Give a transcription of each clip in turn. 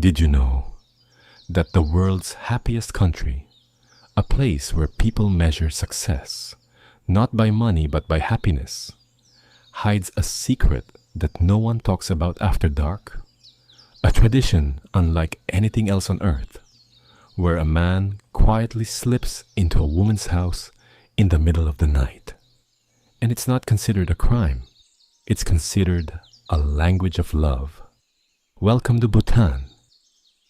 Did you know that the world's happiest country, a place where people measure success, not by money but by happiness, hides a secret that no one talks about after dark? A tradition unlike anything else on earth, where a man quietly slips into a woman's house in the middle of the night. And it's not considered a crime. It's considered a language of love. Welcome to Bhutan.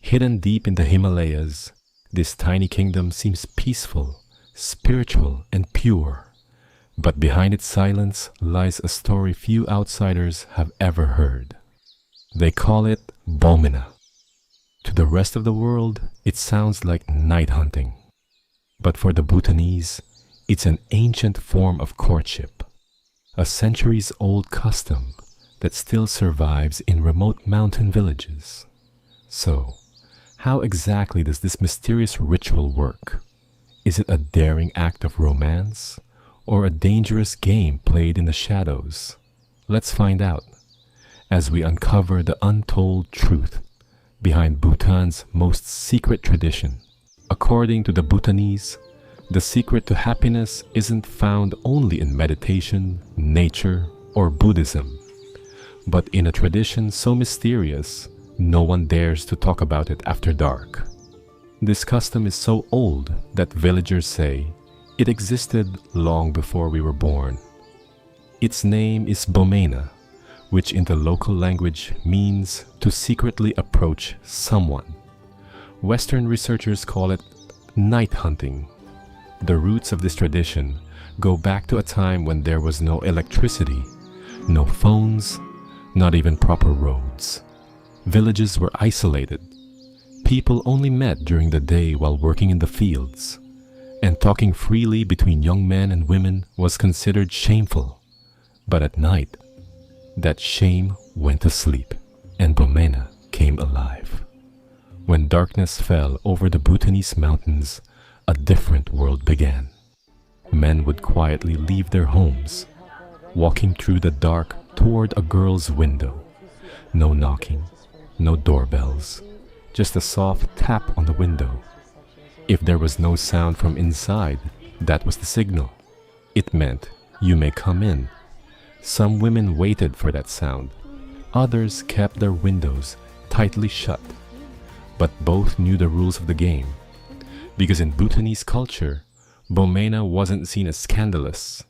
Hidden deep in the Himalayas, this tiny kingdom seems peaceful, spiritual, and pure. But behind its silence lies a story few outsiders have ever heard. They call it Bomena. To the rest of the world, it sounds like night hunting. But for the Bhutanese, it's an ancient form of courtship, a centuries-old custom that still survives in remote mountain villages. So, how exactly does this mysterious ritual work? Is it a daring act of romance, or a dangerous game played in the shadows? Let's find out as we uncover the untold truth behind Bhutan's most secret tradition. According to the Bhutanese, the secret to happiness isn't found only in meditation, nature, or Buddhism, but in a tradition so mysterious, no one dares to talk about it after dark. This custom is so old that villagers say it existed long before we were born. Its name is Bomena, which in the local language means to secretly approach someone. Western researchers call it night hunting. The roots of this tradition go back to a time when there was no electricity, no phones, not even proper roads. Villages were isolated. People only met during the day while working in the fields, and talking freely between young men and women was considered shameful. But at night, that shame went to sleep, and Bomena came alive. When darkness fell over the Bhutanese mountains, a different world began. Men would quietly leave their homes, walking through the dark toward a girl's window. No knocking, no doorbells, just a soft tap on the window. If there was no sound from inside, that was the signal. It meant, "You may come in." Some women waited for that sound. Others kept their windows tightly shut. But both knew the rules of the game. Because in Bhutanese culture, Bomena wasn't seen as scandalous.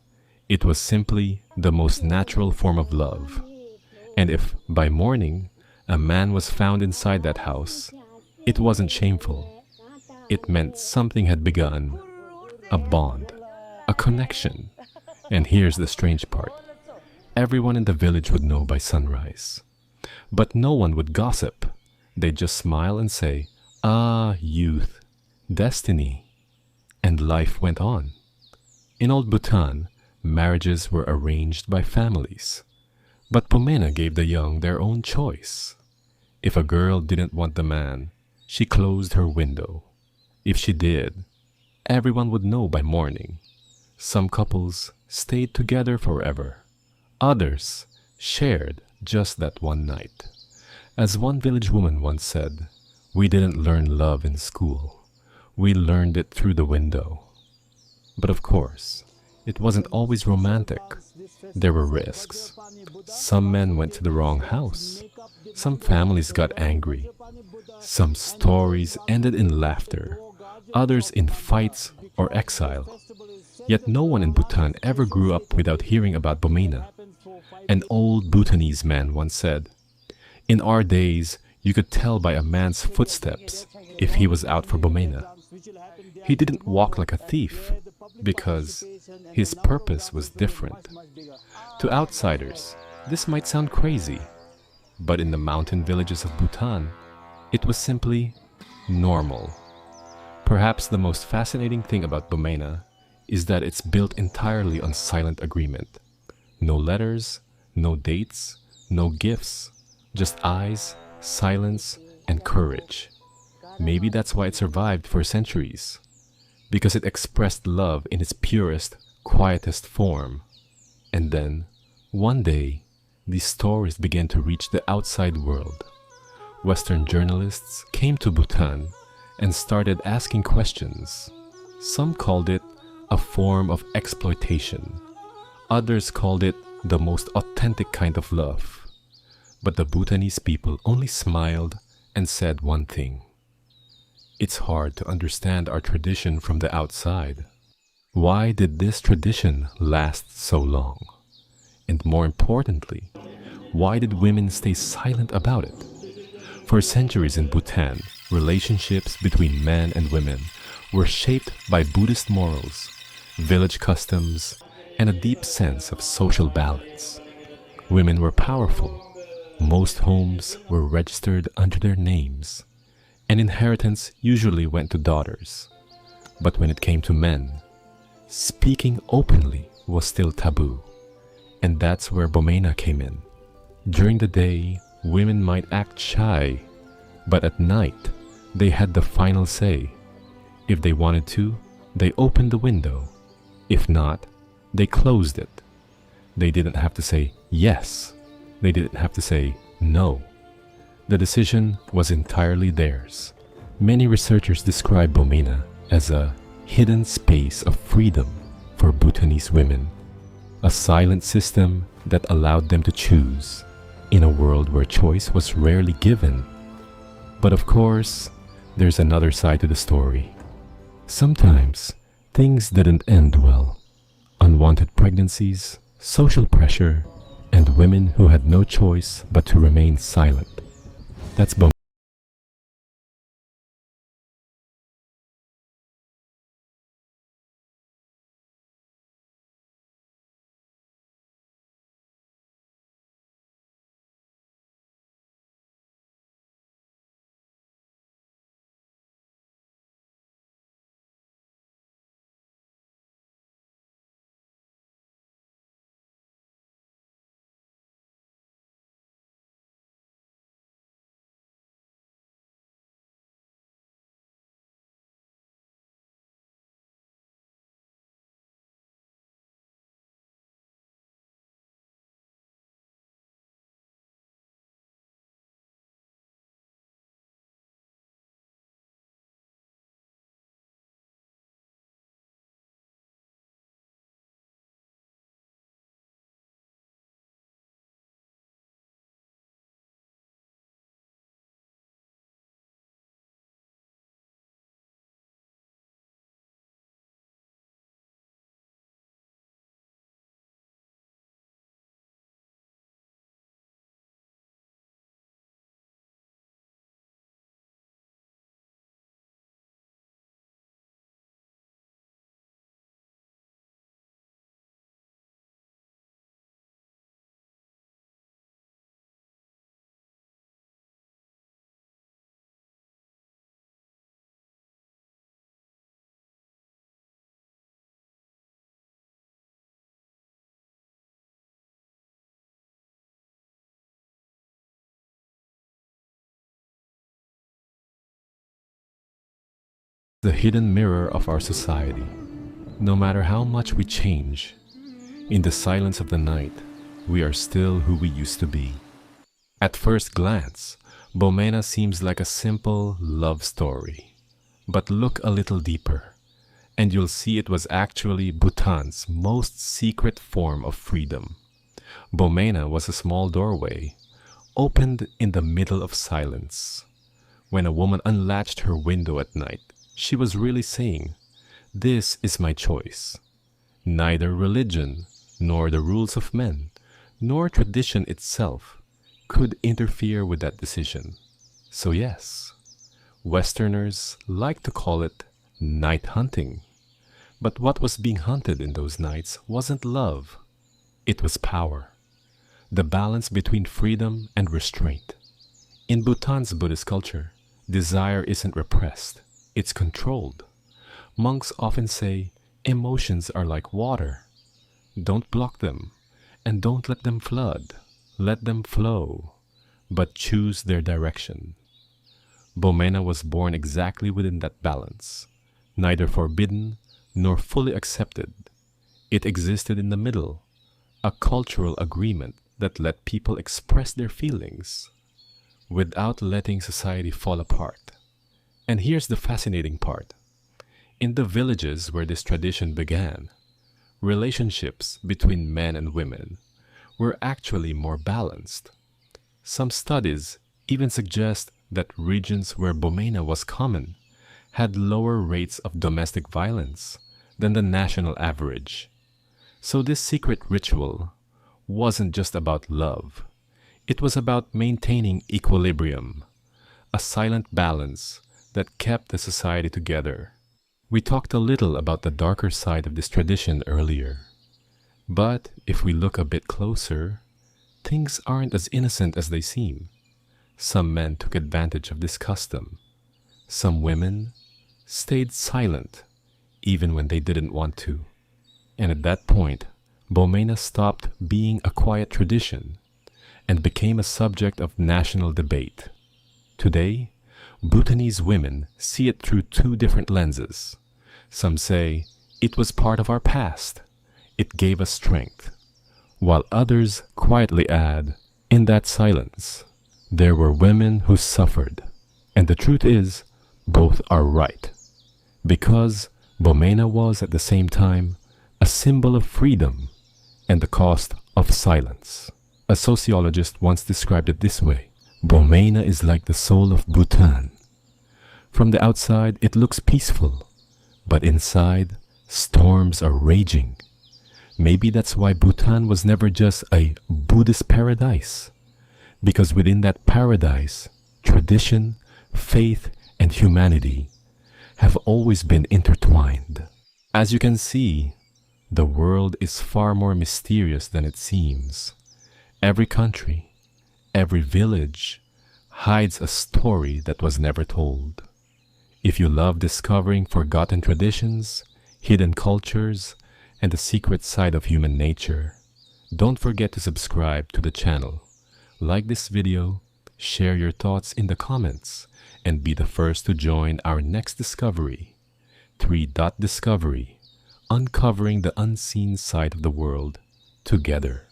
It was simply the most natural form of love. And if, by morning, a man was found inside that house, it wasn't shameful. It meant something had begun, a bond, a connection. And here's the strange part. Everyone in the village would know by sunrise. But no one would gossip. They'd just smile and say, "Ah, youth, destiny." And life went on. In old Bhutan, marriages were arranged by families. But Bomena gave the young their own choice. If a girl didn't want the man, she closed her window. If she did, everyone would know by morning. Some couples stayed together forever. Others shared just that one night. As one village woman once said, "We didn't learn love in school. We learned it through the window." But of course, it wasn't always romantic. There were risks. Some men went to the wrong house. Some families got angry. Some stories ended in laughter. Others in fights or exile. Yet no one in Bhutan ever grew up without hearing about Bomena. An old Bhutanese man once said, "In our days, you could tell by a man's footsteps if he was out for Bomena. He didn't walk like a thief, because his purpose was different." To outsiders, this might sound crazy, but in the mountain villages of Bhutan, it was simply normal. Perhaps the most fascinating thing about Bomena is that it's built entirely on silent agreement. No letters, no dates, no gifts, just eyes, silence, and courage. Maybe that's why it survived for centuries, because it expressed love in its purest, quietest form. And then, one day, these stories began to reach the outside world. Western journalists came to Bhutan and started asking questions. Some called it a form of exploitation. Others called it the most authentic kind of love. But the Bhutanese people only smiled and said one thing. It's hard to understand our tradition from the outside. Why did this tradition last so long? And more importantly, why did women stay silent about it? For centuries in Bhutan, relationships between men and women were shaped by Buddhist morals, village customs, and a deep sense of social balance. Women were powerful. Most homes were registered under their names, and inheritance usually went to daughters. But when it came to men, speaking openly was still taboo. And that's where Bomena came in. During the day, women might act shy, but at night, they had the final say. If they wanted to, they opened the window. If not, they closed it. They didn't have to say yes. They didn't have to say no. The decision was entirely theirs. Many researchers describe Bomena as a hidden space of freedom for Bhutanese women, a silent system that allowed them to choose in a world where choice was rarely given. But of course, there's another side to the story. Sometimes things didn't end well. Unwanted pregnancies, social pressure, and women who had no choice but to remain silent. That's Bomena. The hidden mirror of our society. No matter how much we change, in the silence of the night, we are still who we used to be. At first glance, Bomena seems like a simple love story. But look a little deeper, and you'll see it was actually Bhutan's most secret form of freedom. Bomena was a small doorway, opened in the middle of silence. When a woman unlatched her window at night, she was really saying, "This is my choice." Neither religion, nor the rules of men, nor tradition itself could interfere with that decision. So yes, Westerners like to call it night hunting. But what was being hunted in those nights wasn't love. It was power. The balance between freedom and restraint. In Bhutan's Buddhist culture, desire isn't repressed. It's controlled. Monks often say, emotions are like water. Don't block them, and don't let them flood. Let them flow, but choose their direction. Bomena was born exactly within that balance, neither forbidden nor fully accepted. It existed in the middle, a cultural agreement that let people express their feelings. without letting society fall apart. And here's the fascinating part. In the villages where this tradition began, relationships between men and women were actually more balanced. Some studies even suggest that regions where Bomena was common had lower rates of domestic violence than the national average. So this secret ritual wasn't just about love. It was about maintaining equilibrium, a silent balance that kept the society together. We talked a little about the darker side of this tradition earlier. But if we look a bit closer, things aren't as innocent as they seem. Some men took advantage of this custom. Some women stayed silent, even when they didn't want to. And at that point, Bomena stopped being a quiet tradition and became a subject of national debate. Today, Bhutanese women see it through two different lenses. Some say, it was part of our past. It gave us strength. While others quietly add, in that silence, there were women who suffered. And the truth is, both are right. Because Bomena was at the same time a symbol of freedom and the cost of silence. A sociologist once described it this way: Bomena is like the soul of Bhutan. From the outside, it looks peaceful, but inside, storms are raging. Maybe that's why Bhutan was never just a Buddhist paradise, because within that paradise, tradition, faith, and humanity have always been intertwined. As you can see, the world is far more mysterious than it seems. Every country, every village hides a story that was never told. If you love discovering forgotten traditions, hidden cultures, and the secret side of human nature, don't forget to subscribe to the channel, like this video, share your thoughts in the comments, and be the first to join our next discovery, 3-Dot Discovery, uncovering the unseen side of the world together.